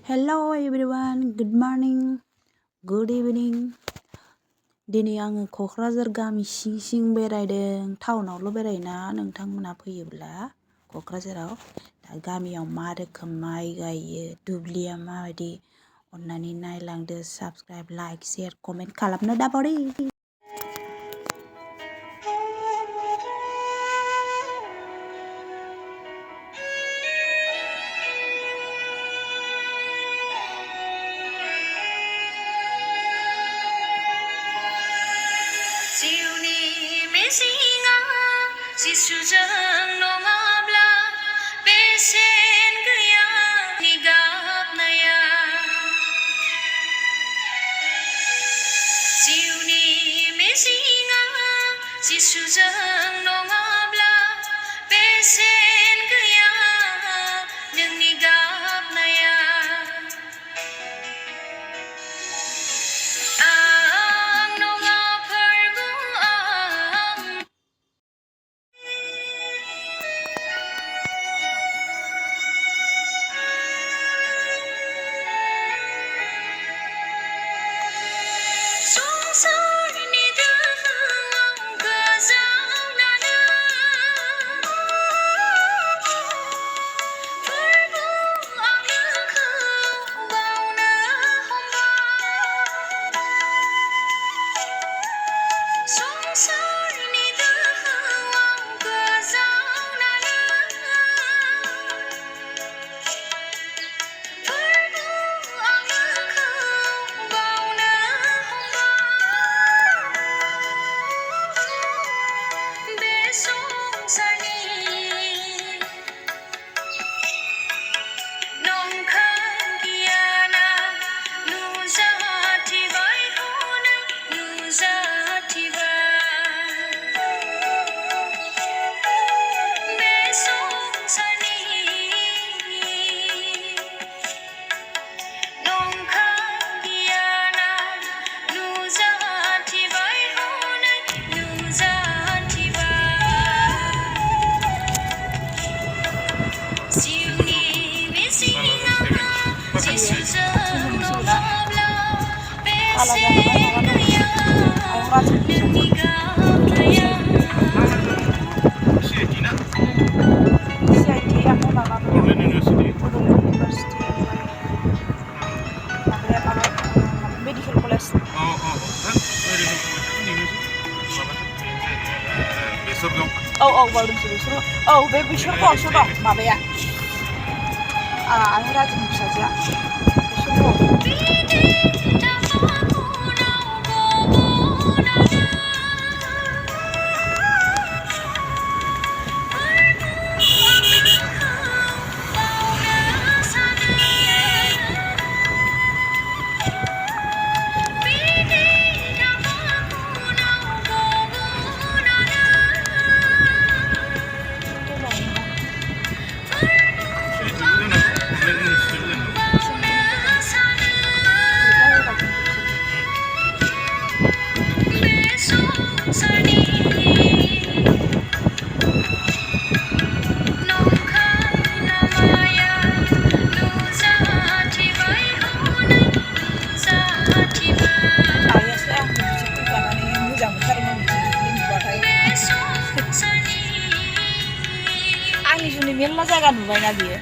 Hello everyone, good morning, good evening. दिनै आङो क'क्राझार गामि सिं बेरायदों। टाउनावल' बेरायना नोंथांमोना फैयोब्ला क'क्राझाराव दा गामियाव मा रोखोम माइ गायो, दुब्लिया माबायदि अन्नानै नायलांदो। साबस्क्राइब, लाइक, शेयार, कमेन्ट खालामनो दाबावदे। जिउनि मिजिंआ जिसुजों नङाब्ला बेसेन गैया नि गाबनाया। जिउनि मिजिंआ जिसुजों नङाब्ला बेसेन गैया नोंनि गाबनाया। संसारनि दोहौआव गोजावनानै फोरबो आं नोंखौ बावनो हमबाय। संसारनि दोहौआव गोजावनानै फोरबो आं नोंखौ बावनो बे संसारनि नंखाय गियाना नुजाथिबाय हनै नुजाथिबाय। बे संसारनि नंखाय गियाना नुजाथिबाय हनै नुजाथिबाय। जिउनि मिजिंआ जिसुजों नङाब्ला बेसेन गैया नोंनि गाबनाया। मेडिकेल कलेज बावदोंसो बेसर बे बेसर गरसो दं माबाया आं राजुनि फिसाजोआ बेसर गौ। आंनि जुनै मेरला जायगा नुबायना बियो।